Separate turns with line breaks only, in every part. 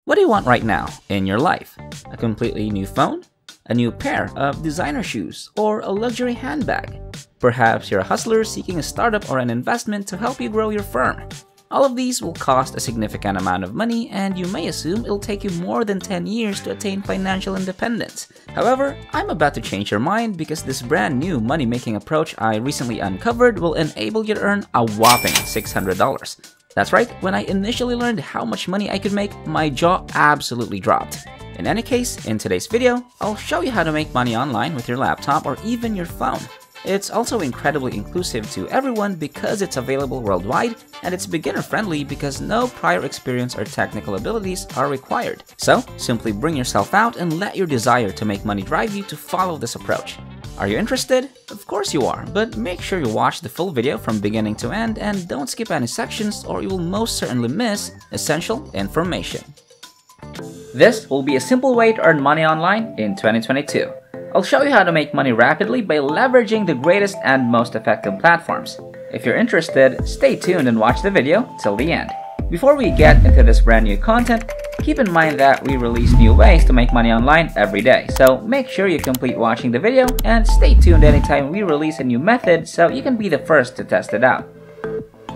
What do you want right now in your life? A completely new phone? A new pair of designer shoes? Or a luxury handbag? Perhaps you're a hustler seeking a startup or an investment to help you grow your firm. All of these will cost a significant amount of money, and you may assume it'll take you more than 10 years to attain financial independence. However, I'm about to change your mind because this brand new money-making approach I recently uncovered will enable you to earn a whopping $600. That's right, when I initially learned how much money I could make, my jaw absolutely dropped. In any case, in today's video, I'll show you how to make money online with your laptop or even your phone. It's also incredibly inclusive to everyone because it's available worldwide, and it's beginner-friendly because no prior experience or technical abilities are required. So, simply bring yourself out and let your desire to make money drive you to follow this approach. Are you interested? Of course you are, but make sure you watch the full video from beginning to end and don't skip any sections or you will most certainly miss essential information. This will be a simple way to earn money online in 2022. I'll show you how to make money rapidly by leveraging the greatest and most effective platforms. If you're interested, stay tuned and watch the video till the end. Before we get into this brand new content, keep in mind that we release new ways to make money online every day, so make sure you complete watching the video and stay tuned anytime we release a new method so you can be the first to test it out.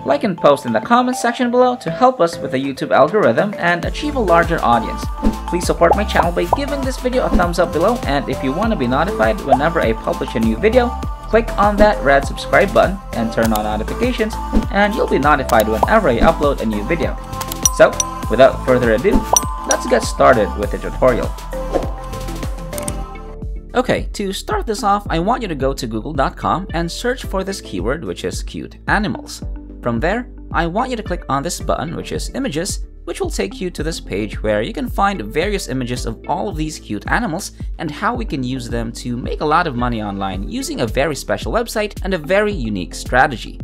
Like and post in the comments section below to help us with the YouTube algorithm and achieve a larger audience. Please support my channel by giving this video a thumbs up below, and if you want to be notified whenever I publish a new video, click on that red subscribe button and turn on notifications, and you'll be notified whenever I upload a new video. So, without further ado, let's get started with the tutorial. Okay, to start this off, I want you to go to google.com and search for this keyword, which is cute animals. From there, I want you to click on this button, which is images, which will take you to this page where you can find various images of all of these cute animals and how we can use them to make a lot of money online using a very special website and a very unique strategy.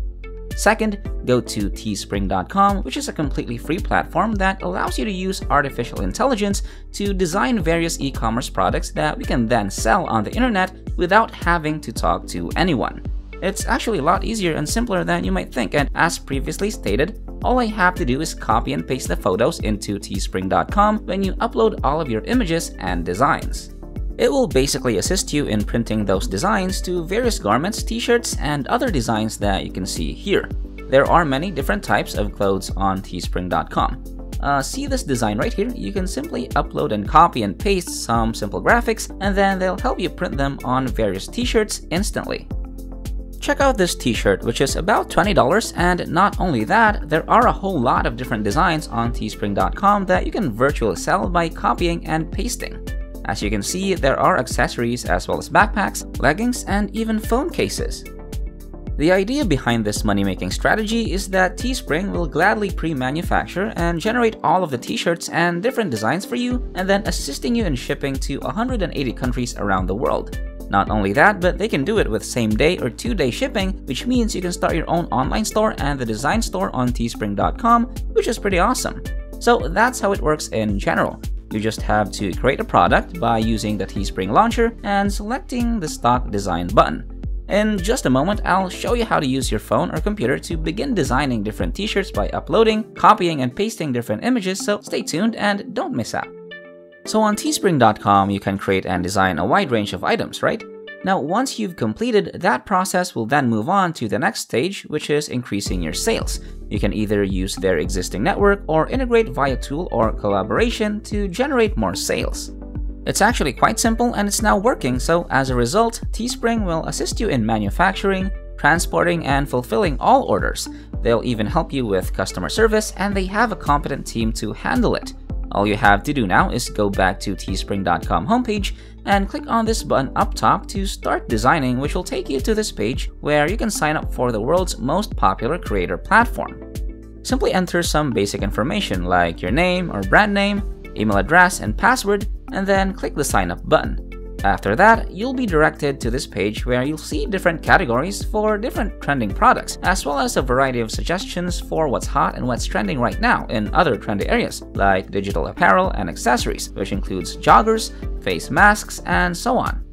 Second, go to teespring.com, which is a completely free platform that allows you to use artificial intelligence to design various e-commerce products that we can then sell on the internet without having to talk to anyone. It's actually a lot easier and simpler than you might think, and as previously stated, all I have to do is copy and paste the photos into teespring.com when you upload all of your images and designs. It will basically assist you in printing those designs to various garments, t-shirts, and other designs that you can see here. There are many different types of clothes on teespring.com. See this design right here? You can simply upload and copy and paste some simple graphics, and then they'll help you print them on various t-shirts instantly. Check out this t-shirt, which is about $20, and not only that, there are a whole lot of different designs on teespring.com that you can virtually sell by copying and pasting. As you can see, there are accessories as well as backpacks, leggings, and even phone cases. The idea behind this money-making strategy is that Teespring will gladly pre-manufacture and generate all of the t-shirts and different designs for you, and then assisting you in shipping to 180 countries around the world. Not only that, but they can do it with same-day or two-day shipping, which means you can start your own online store and the design store on teespring.com, which is pretty awesome. So that's how it works in general. You just have to create a product by using the Teespring launcher and selecting the stock design button. In just a moment, I'll show you how to use your phone or computer to begin designing different t-shirts by uploading, copying, and pasting different images, so stay tuned and don't miss out. So on teespring.com, you can create and design a wide range of items, right? Now, once you've completed that process, we'll then move on to the next stage, which is increasing your sales. You can either use their existing network or integrate via tool or collaboration to generate more sales. It's actually quite simple and it's now working, so as a result, Teespring will assist you in manufacturing, transporting, and fulfilling all orders. They'll even help you with customer service, and they have a competent team to handle it. All you have to do now is go back to teespring.com homepage and click on this button up top to start designing, which will take you to this page where you can sign up for the world's most popular creator platform. Simply enter some basic information like your name or brand name, email address, and password, and then click the sign up button. After that, you'll be directed to this page where you'll see different categories for different trending products, as well as a variety of suggestions for what's hot and what's trending right now in other trendy areas, like digital apparel and accessories, which includes joggers, face masks, and so on.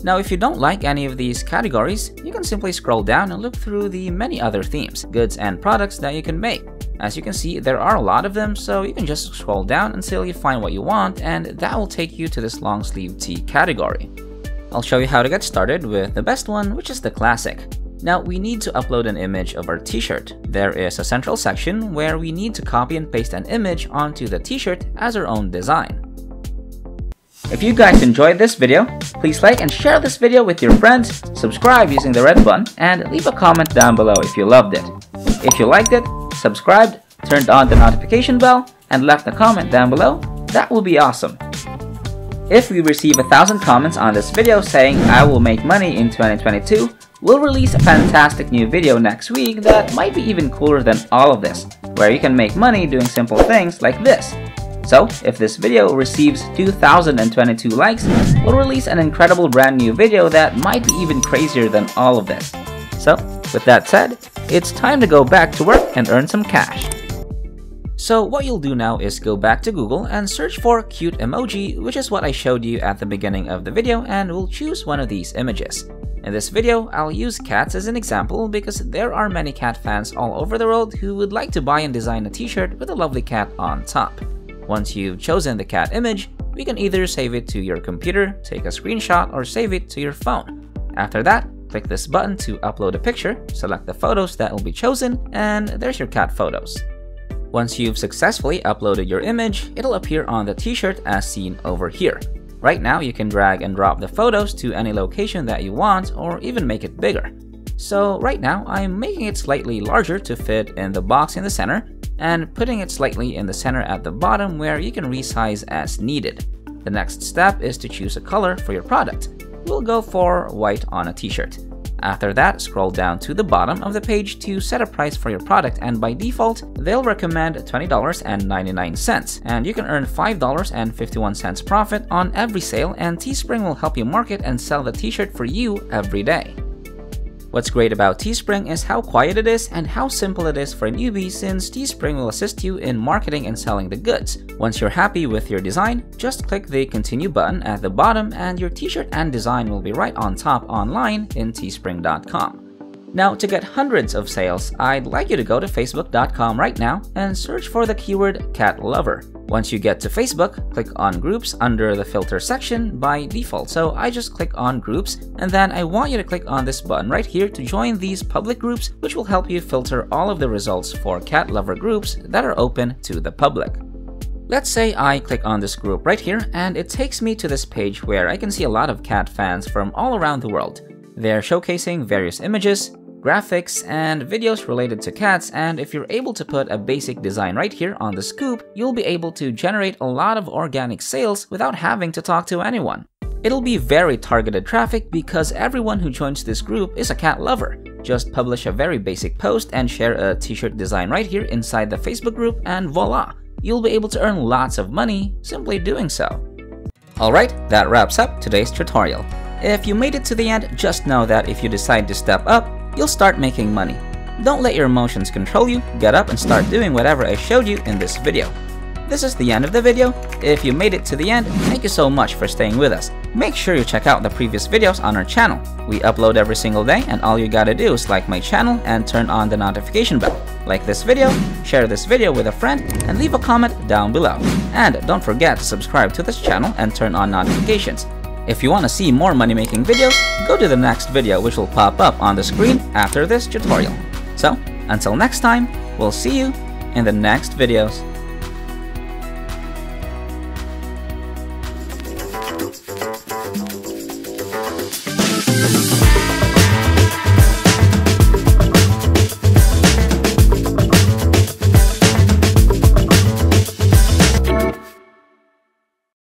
Now, if you don't like any of these categories, you can simply scroll down and look through the many other themes, goods, and products that you can make. As you can see, there are a lot of them, so you can just scroll down until you find what you want, and that will take you to this long sleeve tee category. I'll show you how to get started with the best one, which is the classic. Now, we need to upload an image of our t-shirt. There is a central section where we need to copy and paste an image onto the t-shirt as our own design. If you guys enjoyed this video, please like and share this video with your friends, subscribe using the red button, and leave a comment down below if you loved it. If you liked it, subscribed, turned on the notification bell, and left a comment down below, that will be awesome. If we receive 1,000 comments on this video saying I will make money in 2022, we'll release a fantastic new video next week that might be even cooler than all of this, where you can make money doing simple things like this. So, if this video receives 2,022 likes, we'll release an incredible brand new video that might be even crazier than all of this. So, with that said, it's time to go back to work and earn some cash. So what you'll do now is go back to Google and search for cute emoji, which is what I showed you at the beginning of the video, and we'll choose one of these images. In this video, I'll use cats as an example because there are many cat fans all over the world who would like to buy and design a t-shirt with a lovely cat on top. Once you've chosen the cat image, we can either save it to your computer, take a screenshot, or save it to your phone. After that, click this button to upload a picture, select the photos that will be chosen, and there's your cat photos. Once you've successfully uploaded your image, it'll appear on the t-shirt as seen over here. Right now, you can drag and drop the photos to any location that you want, or even make it bigger. So right now, I'm making it slightly larger to fit in the box in the center, and putting it slightly in the center at the bottom where you can resize as needed. The next step is to choose a color for your product. We'll go for white on a t-shirt. After that, scroll down to the bottom of the page to set a price for your product, and by default, they'll recommend $20.99, and you can earn $5.51 profit on every sale, and Teespring will help you market and sell the t-shirt for you every day. What's great about Teespring is how quiet it is and how simple it is for a newbie, since Teespring will assist you in marketing and selling the goods. Once you're happy with your design, just click the continue button at the bottom and your t-shirt and design will be right on top online in teespring.com. Now, to get hundreds of sales, I'd like you to go to facebook.com right now and search for the keyword cat lover. Once you get to Facebook, click on groups under the filter section by default. So I just click on groups, and then I want you to click on this button right here to join these public groups, which will help you filter all of the results for cat lover groups that are open to the public. Let's say I click on this group right here, and it takes me to this page where I can see a lot of cat fans from all around the world. They're showcasing various images, graphics, and videos related to cats, and if you're able to put a basic design right here on the scoop, you'll be able to generate a lot of organic sales without having to talk to anyone. It'll be very targeted traffic because everyone who joins this group is a cat lover. Just publish a very basic post and share a t-shirt design right here inside the Facebook group, and voila! You'll be able to earn lots of money simply doing so. Alright, that wraps up today's tutorial. If you made it to the end, just know that if you decide to step up, you'll start making money. Don't let your emotions control you, get up and start doing whatever I showed you in this video. This is the end of the video. If you made it to the end, thank you so much for staying with us. Make sure you check out the previous videos on our channel. We upload every single day, and all you gotta do is like my channel and turn on the notification bell. Like this video, share this video with a friend, and leave a comment down below. And don't forget to subscribe to this channel and turn on notifications. If you want to see more money-making videos, go to the next video which will pop up on the screen after this tutorial. So, until next time, we'll see you in the next videos.